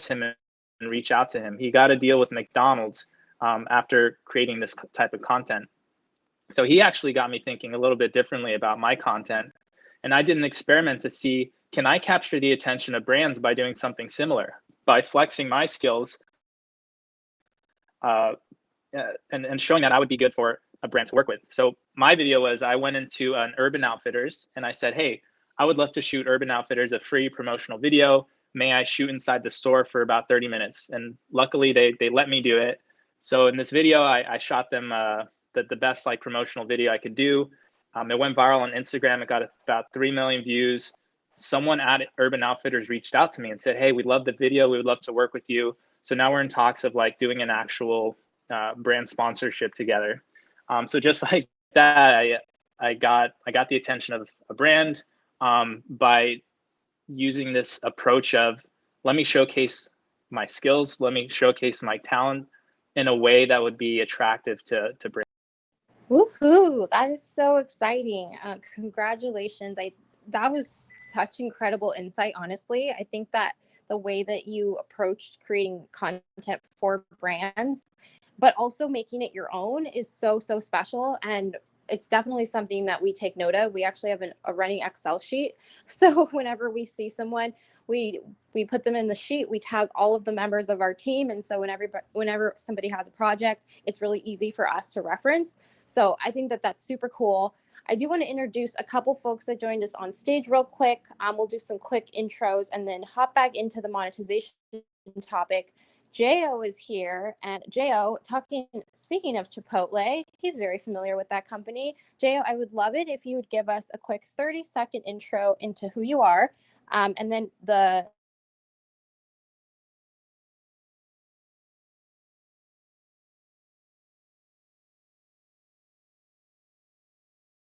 him and reach out to him. He got a deal with McDonald's after creating this type of content. So he actually got me thinking a little bit differently about my content. And I did an experiment to see, can I capture the attention of brands by doing something similar, by flexing my skills and showing that I would be good for a brand to work with. So my video was, I went into an Urban Outfitters and I said, hey, I would love to shoot Urban Outfitters a free promotional video. May I shoot inside the store for about 30 minutes? And luckily they let me do it. So in this video, I shot them the best like promotional video I could do. It went viral on Instagram. It got about 3 million views. Someone at Urban Outfitters reached out to me and said, hey, we love the video. We would love to work with you. So now we're in talks of like doing an actual brand sponsorship together. So just like that, I got the attention of a brand by using this approach of, let me showcase my skills, let me showcase my talent in a way that would be attractive to brands. Woohoo! That is so exciting. Congratulations. That was such incredible insight, honestly. I think that the way that you approached creating content for brands, but also making it your own, is so, so special. And it's definitely something that we take note of. We actually have a running Excel sheet. So whenever we see someone, we put them in the sheet, we tag all of the members of our team. And so whenever somebody has a project, it's really easy for us to reference. So I think that that's super cool. I do want to introduce a couple folks that joined us on stage real quick. We'll do some quick intros and then hop back into the monetization topic. Jo is here, and Jo, speaking of Chipotle, he's very familiar with that company. Jo, I would love it if you would give us a quick 30-second intro into who you are, and then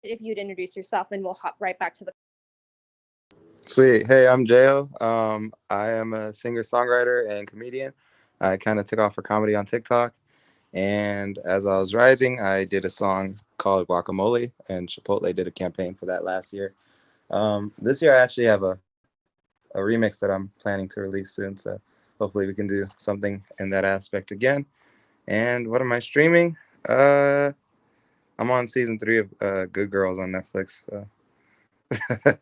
if you'd introduce yourself, and we'll hop right back to the. Sweet. Hey, I'm Jo. I am a singer-songwriter and comedian. I kind of took off for comedy on TikTok. And as I was rising, I did a song called Guacamole, and Chipotle did a campaign for that last year. This year, I actually have a remix that I'm planning to release soon. So hopefully we can do something in that aspect again. And what am I streaming? I'm on season 3 of Good Girls on Netflix. So.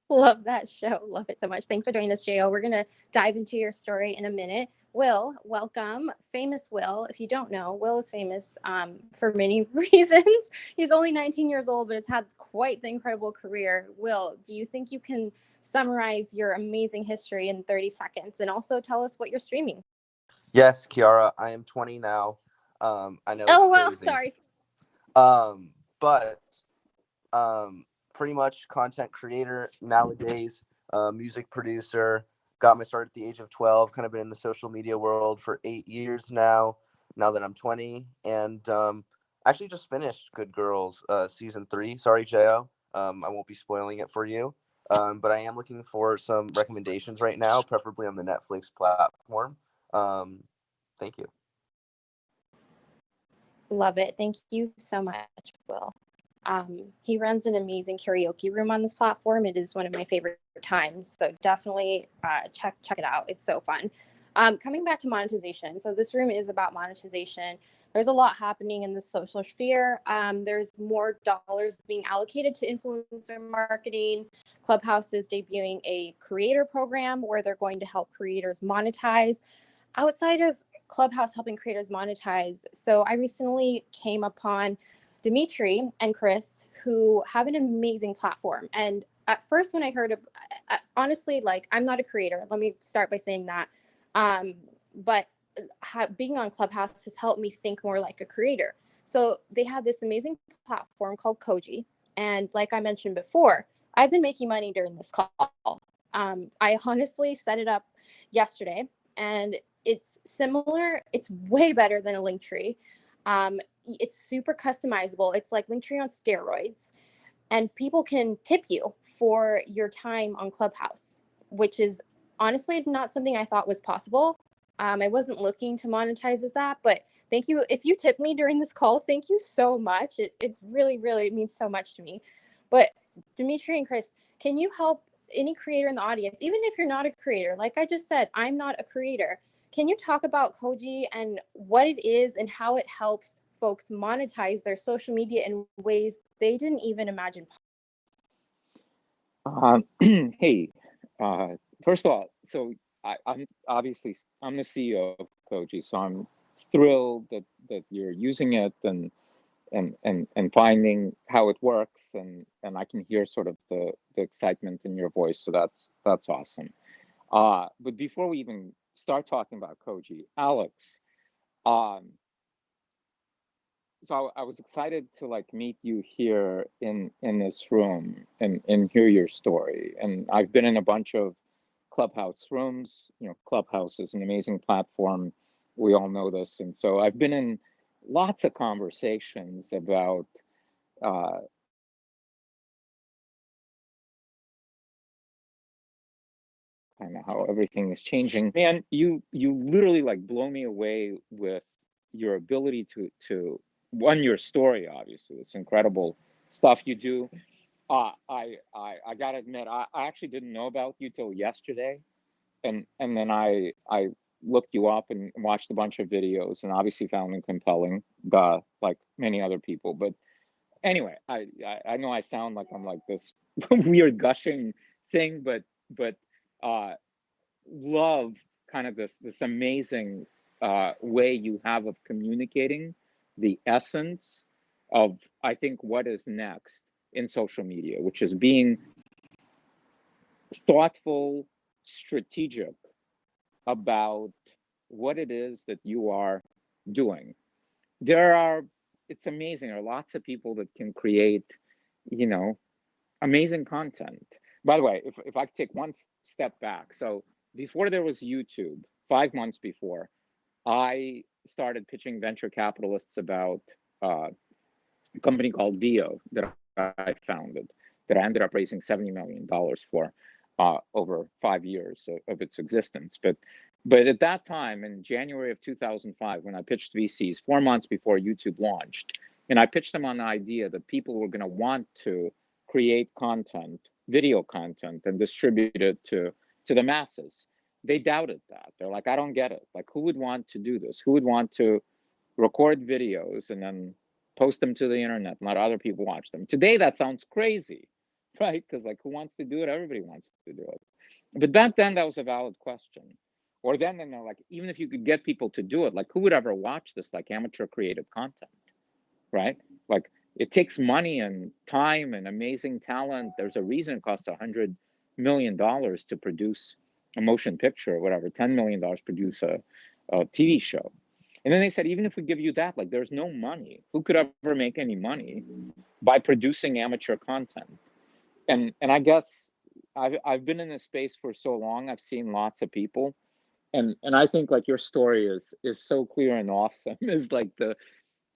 Love that show. Love it so much. Thanks for joining us, Jo. We're going to dive into your story in a minute. Will, welcome. Famous Will. If you don't know, Will is famous for many reasons. He's only 19 years old, but has had quite the incredible career. Will, do you think you can summarize your amazing history in 30 seconds and also tell us what you're streaming? Yes, Kiara. I am 20 now. I know. Oh, well, crazy. Sorry. But pretty much content creator nowadays, music producer. Got my start at the age of 12, kind of been in the social media world for 8 years now that I'm 20. And actually just finished Good Girls season 3. Sorry, Jo. I won't be spoiling it for you. But I am looking for some recommendations right now, preferably on the Netflix platform. Thank you. Love it. Thank you so much, Will. He runs an amazing karaoke room on this platform. It is one of my favorite times. So definitely check it out. It's so fun. Coming back to monetization. So this room is about monetization. There's a lot happening in the social sphere. There's more dollars being allocated to influencer marketing. Clubhouse is debuting a creator program where they're going to help creators monetize. Outside of Clubhouse helping creators monetize, so I recently came upon Dimitri and Chris, who have an amazing platform. And at first, when I heard of, honestly, like, I'm not a creator. Let me start by saying that. But being on Clubhouse has helped me think more like a creator. So they have this amazing platform called Koji. And like I mentioned before, I've been making money during this call. I honestly set it up yesterday, and it's similar. It's way better than a Linktree. It's super customizable. It's like Linktree on steroids, and people can tip you for your time on Clubhouse, which is honestly not something I thought was possible. I wasn't looking to monetize this app, but thank you. If you tip me during this call, thank you so much. It's really, really means so much to me. But Dimitri and Chris, can you help any creator in the audience, even if you're not a creator, like I just said, I'm not a creator. Can you talk about Koji and what it is and how it helps folks monetize their social media in ways they didn't even imagine? Hey, first of all, so I'm obviously I'm the CEO of Koji, so I'm thrilled that you're using it and finding how it works, and I can hear sort of the excitement in your voice, so that's awesome. But before we even start talking about Koji, Alex, um, so I was excited to like meet you here in this room and hear your story. And I've been in a bunch of Clubhouse rooms. You know, Clubhouse is an amazing platform. We all know this, and so I've been in lots of conversations about kind of how everything is changing. Man, you literally like blow me away with your ability to one, your story. Obviously, it's incredible stuff you do. I gotta admit, I actually didn't know about you till yesterday, and then I looked you up and watched a bunch of videos, and obviously found them compelling, like many other people. But anyway, I know I sound like I'm like this weird gushing thing, but uh, love kind of this amazing way you have of communicating the essence of, I think, what is next in social media, which is being thoughtful, strategic about what it is that you are doing. It's amazing. There are lots of people that can create, you know, amazing content. By the way, if I could take one step back, so before there was YouTube, 5 months before, I started pitching venture capitalists about a company called VO that I founded, that I ended up raising $70 million for over 5 years of its existence. But at that time, in January of 2005, when I pitched VCs, 4 months before YouTube launched, and I pitched them on the idea that people were going to want to create content, video content, and distribute it to the masses. They doubted that. They're like, I don't get it. Like, who would want to do this? Who would want to record videos and then post them to the internet and let other people watch them? Today, that sounds crazy, right? Because like, who wants to do it? Everybody wants to do it. But back then, that was a valid question. Or then they're like, even if you could get people to do it, like, who would ever watch this like amateur creative content, right? Like, it takes money and time and amazing talent. There's a reason it costs $100 million to produce a motion picture or whatever, $10 million produce a TV show. And then they said, even if we give you that, like, there's no money. Who could ever make any money by producing amateur content? And I guess I've been in this space for so long. I've seen lots of people, and I think like your story is so clear and awesome. Is like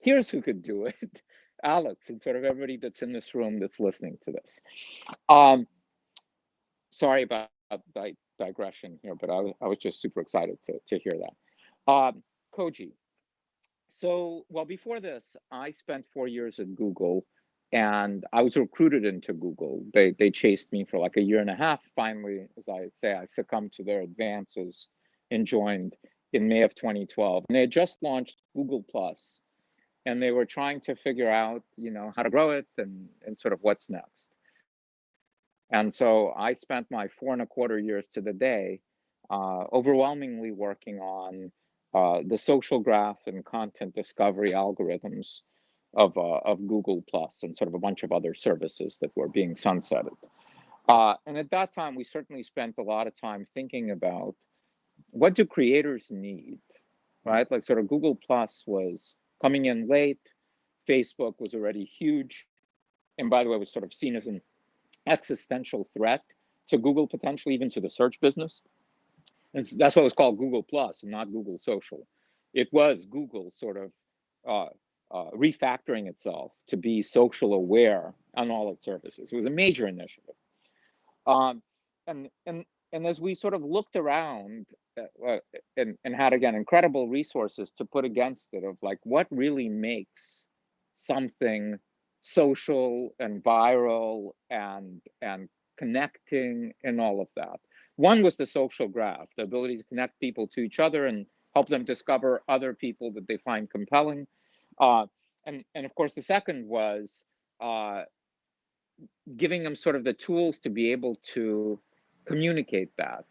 here's who could do it, Alex, and sort of everybody that's in this room that's listening to this. Sorry about digression here, but I was just super excited to hear that. Koji. So, well, before this, I spent 4 years at Google, and I was recruited into Google. They chased me for like a year and a half. Finally, as I say, I succumbed to their advances and joined in May of 2012. And they had just launched Google Plus, and they were trying to figure out, you know, how to grow it and sort of what's next. And so I spent my 4.25 years to the day overwhelmingly working on the social graph and content discovery algorithms of Google Plus and sort of a bunch of other services that were being sunsetted. And at that time, we certainly spent a lot of time thinking about what do creators need, right? Like sort of Google Plus was coming in late. Facebook was already huge. And by the way, was sort of seen as an existential threat to Google, potentially even to the search business. And that's why it was called Google Plus and not Google Social. It was Google sort of refactoring itself to be social aware on all its services. It was a major initiative. And as we sort of looked around and had, again, incredible resources to put against it of like what really makes something social and viral and connecting, and all of that. One was the social graph, the ability to connect people to each other and help them discover other people that they find compelling. And of course, the second was giving them sort of the tools to be able to communicate that.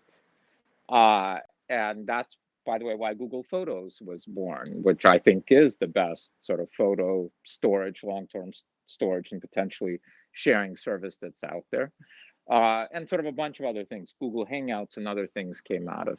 And that's, by the way, why Google Photos was born, which I think is the best sort of photo storage, long-term storage, and potentially sharing service that's out there. And sort of a bunch of other things. Google Hangouts and other things came out of